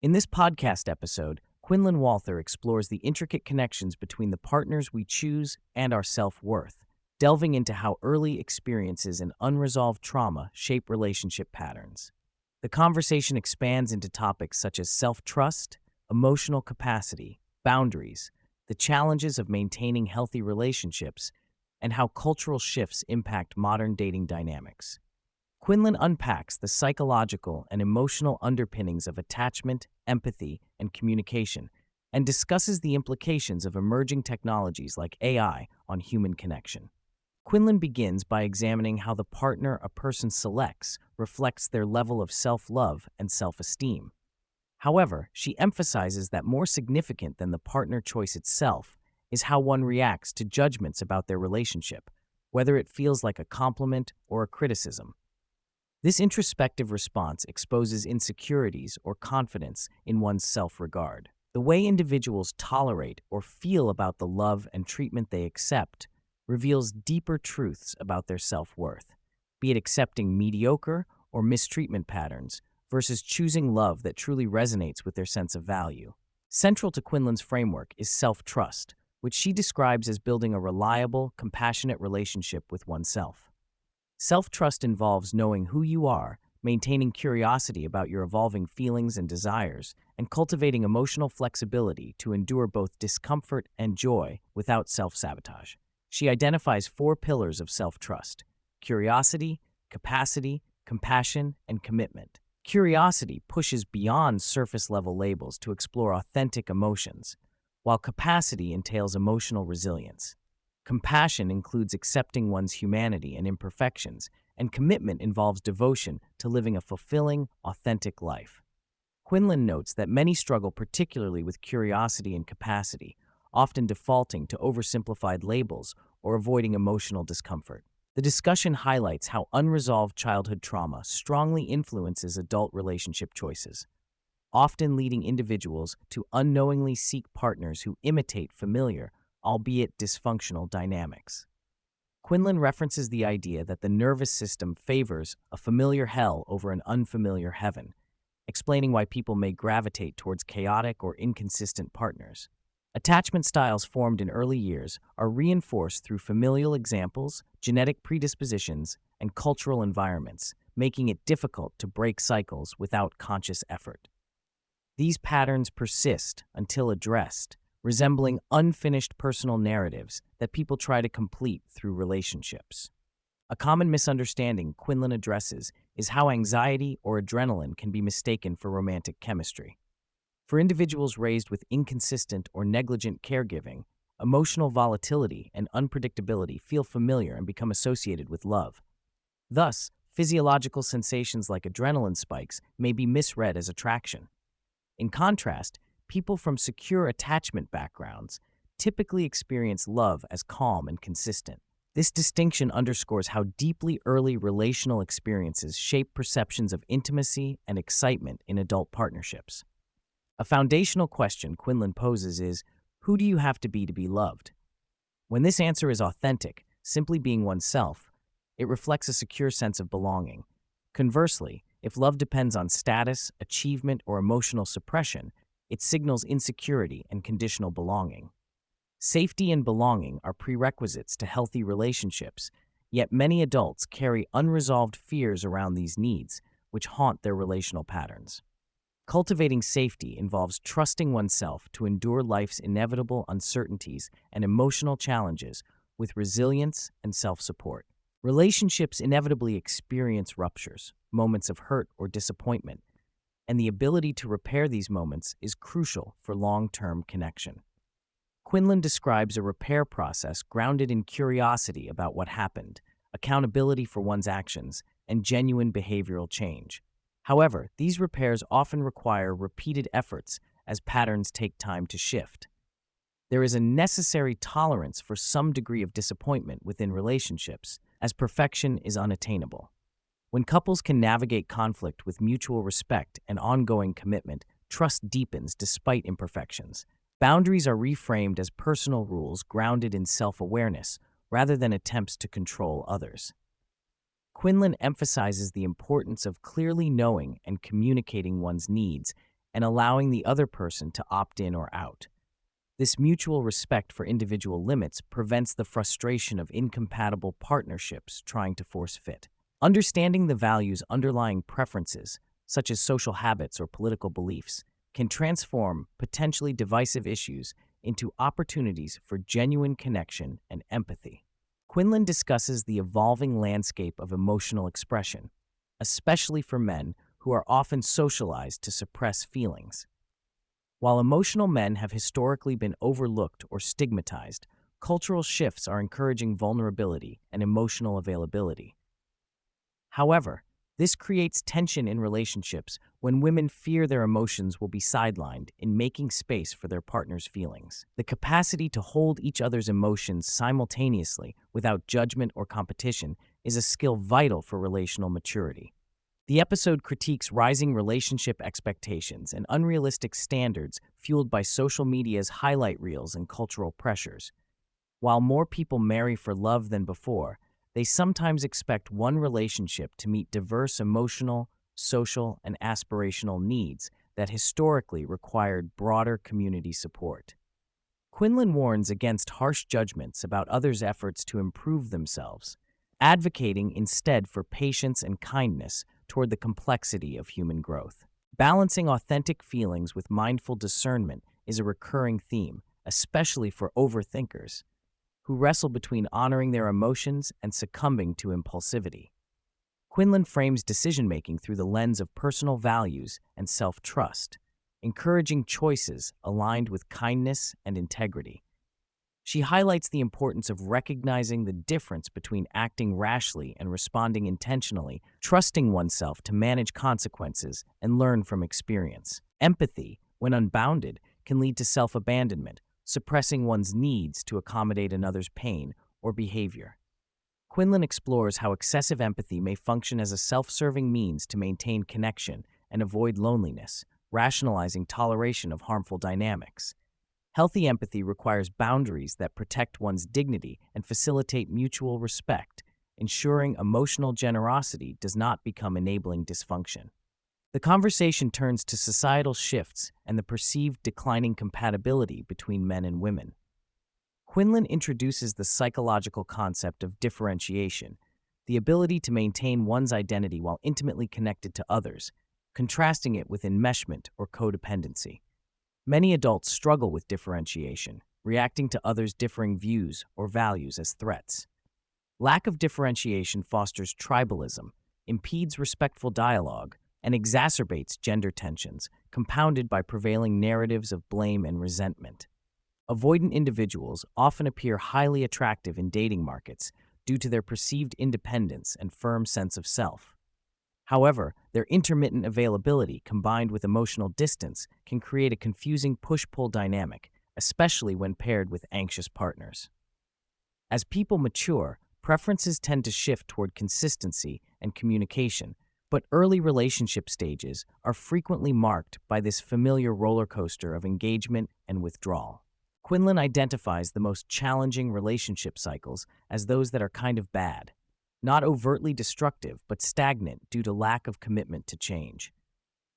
In this podcast episode, Quinlan Walther explores the intricate connections between the partners we choose and our self-worth, delving into how early experiences and unresolved trauma shape relationship patterns. The conversation expands into topics such as self-trust, emotional capacity, boundaries, the challenges of maintaining healthy relationships, and how cultural shifts impact modern dating dynamics. Quinlan unpacks the psychological and emotional underpinnings of attachment, empathy, and communication, and discusses the implications of emerging technologies like AI on human connection. Quinlan begins by examining how the partner a person selects reflects their level of self-love and self-esteem. However, she emphasizes that more significant than the partner choice itself is how one reacts to judgments about their relationship, whether it feels like a compliment or a criticism. This introspective response exposes insecurities or confidence in one's self-regard. The way individuals tolerate or feel about the love and treatment they accept reveals deeper truths about their self-worth, be it accepting mediocre or mistreatment patterns versus choosing love that truly resonates with their sense of value. Central to Quinlan's framework is self-trust, which she describes as building a reliable, compassionate relationship with oneself. Self-trust involves knowing who you are, maintaining curiosity about your evolving feelings and desires, and cultivating emotional flexibility to endure both discomfort and joy without self-sabotage. She identifies 4 pillars of self-trust: curiosity, capacity, compassion, and commitment. Curiosity pushes beyond surface-level labels to explore authentic emotions, while capacity entails emotional resilience. Compassion includes accepting one's humanity and imperfections, and commitment involves devotion to living a fulfilling, authentic life. Quinlan notes that many struggle particularly with curiosity and capacity, often defaulting to oversimplified labels or avoiding emotional discomfort. The discussion highlights how unresolved childhood trauma strongly influences adult relationship choices, often leading individuals to unknowingly seek partners who imitate familiar, albeit dysfunctional dynamics. Quinlan references the idea that the nervous system favors a familiar hell over an unfamiliar heaven, explaining why people may gravitate towards chaotic or inconsistent partners. Attachment styles formed in early years are reinforced through familial examples, genetic predispositions, and cultural environments, making it difficult to break cycles without conscious effort. These patterns persist until addressed, resembling unfinished personal narratives that people try to complete through relationships. A common misunderstanding Quinlan addresses is how anxiety or adrenaline can be mistaken for romantic chemistry. For individuals raised with inconsistent or negligent caregiving, emotional volatility and unpredictability feel familiar and become associated with love. Thus, physiological sensations like adrenaline spikes may be misread as attraction. In contrast, people from secure attachment backgrounds typically experience love as calm and consistent. This distinction underscores how deeply early relational experiences shape perceptions of intimacy and excitement in adult partnerships. A foundational question Quinlan poses is, who do you have to be loved? When this answer is authentic, simply being oneself, it reflects a secure sense of belonging. Conversely, if love depends on status, achievement, or emotional suppression, it signals insecurity and conditional belonging. Safety and belonging are prerequisites to healthy relationships, yet many adults carry unresolved fears around these needs, which haunt their relational patterns. Cultivating safety involves trusting oneself to endure life's inevitable uncertainties and emotional challenges with resilience and self-support. Relationships inevitably experience ruptures, moments of hurt or disappointment, and the ability to repair these moments is crucial for long-term connection. Quinlan describes a repair process grounded in curiosity about what happened, accountability for one's actions, and genuine behavioral change. However, these repairs often require repeated efforts as patterns take time to shift. There is a necessary tolerance for some degree of disappointment within relationships, as perfection is unattainable. When couples can navigate conflict with mutual respect and ongoing commitment, trust deepens despite imperfections. Boundaries are reframed as personal rules grounded in self-awareness rather than attempts to control others. Quinlan emphasizes the importance of clearly knowing and communicating one's needs and allowing the other person to opt in or out. This mutual respect for individual limits prevents the frustration of incompatible partnerships trying to force fit. Understanding the values underlying preferences, such as social habits or political beliefs, can transform potentially divisive issues into opportunities for genuine connection and empathy. Quinlan discusses the evolving landscape of emotional expression, especially for men who are often socialized to suppress feelings. While emotional men have historically been overlooked or stigmatized, cultural shifts are encouraging vulnerability and emotional availability. However, this creates tension in relationships when women fear their emotions will be sidelined in making space for their partner's feelings. The capacity to hold each other's emotions simultaneously without judgment or competition is a skill vital for relational maturity. The episode critiques rising relationship expectations and unrealistic standards fueled by social media's highlight reels and cultural pressures. While more people marry for love than before, they sometimes expect one relationship to meet diverse emotional, social, and aspirational needs that historically required broader community support. Quinlan warns against harsh judgments about others' efforts to improve themselves, advocating instead for patience and kindness toward the complexity of human growth. Balancing authentic feelings with mindful discernment is a recurring theme, especially for overthinkers, who wrestle between honoring their emotions and succumbing to impulsivity. Quinlan frames decision-making through the lens of personal values and self-trust, encouraging choices aligned with kindness and integrity. She highlights the importance of recognizing the difference between acting rashly and responding intentionally, trusting oneself to manage consequences and learn from experience. Empathy, when unbounded, can lead to self-abandonment, suppressing one's needs to accommodate another's pain or behavior. Quinlan explores how excessive empathy may function as a self-serving means to maintain connection and avoid loneliness, rationalizing toleration of harmful dynamics. Healthy empathy requires boundaries that protect one's dignity and facilitate mutual respect, ensuring emotional generosity does not become enabling dysfunction. The conversation turns to societal shifts and the perceived declining compatibility between men and women. Quinlan introduces the psychological concept of differentiation, the ability to maintain one's identity while intimately connected to others, contrasting it with enmeshment or codependency. Many adults struggle with differentiation, reacting to others' differing views or values as threats. Lack of differentiation fosters tribalism, impedes respectful dialogue, and exacerbates gender tensions, compounded by prevailing narratives of blame and resentment. Avoidant individuals often appear highly attractive in dating markets due to their perceived independence and firm sense of self. However, their intermittent availability combined with emotional distance can create a confusing push-pull dynamic, especially when paired with anxious partners. As people mature, preferences tend to shift toward consistency and communication, but early relationship stages are frequently marked by this familiar roller coaster of engagement and withdrawal. Quinlan identifies the most challenging relationship cycles as those that are kind of bad, not overtly destructive, but stagnant due to lack of commitment to change.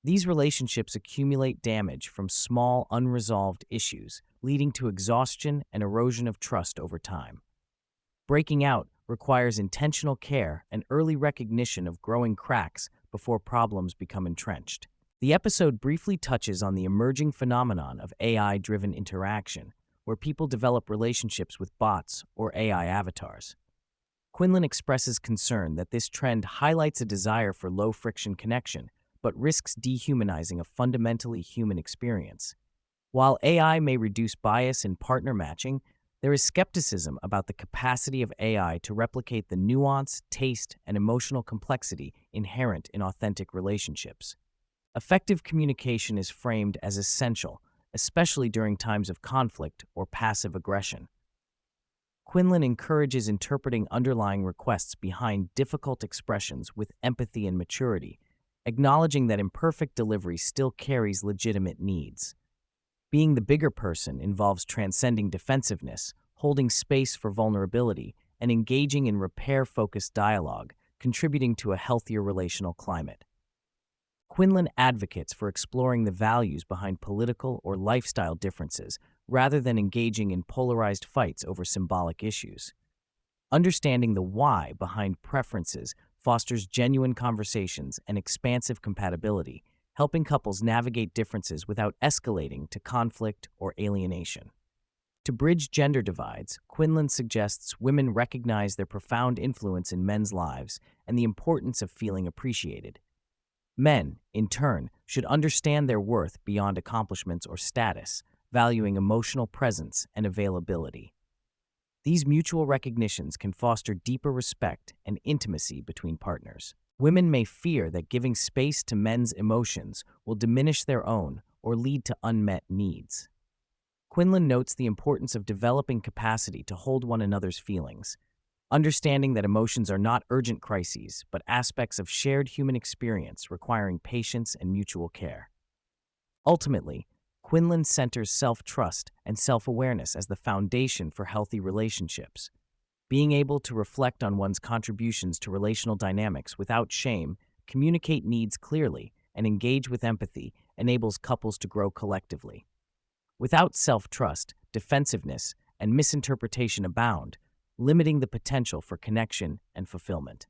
These relationships accumulate damage from small, unresolved issues, leading to exhaustion and erosion of trust over time. Breaking out requires intentional care and early recognition of growing cracks before problems become entrenched. The episode briefly touches on the emerging phenomenon of AI-driven interaction, where people develop relationships with bots or AI avatars. Quinlan expresses concern that this trend highlights a desire for low-friction connection, but risks dehumanizing a fundamentally human experience. While AI may reduce bias in partner matching, there is skepticism about the capacity of AI to replicate the nuance, taste, and emotional complexity inherent in authentic relationships. Effective communication is framed as essential, especially during times of conflict or passive aggression. Quinlan encourages interpreting underlying requests behind difficult expressions with empathy and maturity, acknowledging that imperfect delivery still carries legitimate needs. Being the bigger person involves transcending defensiveness, holding space for vulnerability, and engaging in repair-focused dialogue, contributing to a healthier relational climate. Quinlan advocates for exploring the values behind political or lifestyle differences rather than engaging in polarized fights over symbolic issues. Understanding the why behind preferences fosters genuine conversations and expansive compatibility, helping couples navigate differences without escalating to conflict or alienation. To bridge gender divides, Quinlan suggests women recognize their profound influence in men's lives and the importance of feeling appreciated. Men, in turn, should understand their worth beyond accomplishments or status, valuing emotional presence and availability. These mutual recognitions can foster deeper respect and intimacy between partners. Women may fear that giving space to men's emotions will diminish their own or lead to unmet needs. Quinlan notes the importance of developing capacity to hold one another's feelings, understanding that emotions are not urgent crises, but aspects of shared human experience requiring patience and mutual care. Ultimately, Quinlan centers self-trust and self-awareness as the foundation for healthy relationships. Being able to reflect on one's contributions to relational dynamics without shame, communicate needs clearly, and engage with empathy enables couples to grow collectively. Without self-trust, defensiveness and misinterpretation abound, limiting the potential for connection and fulfillment.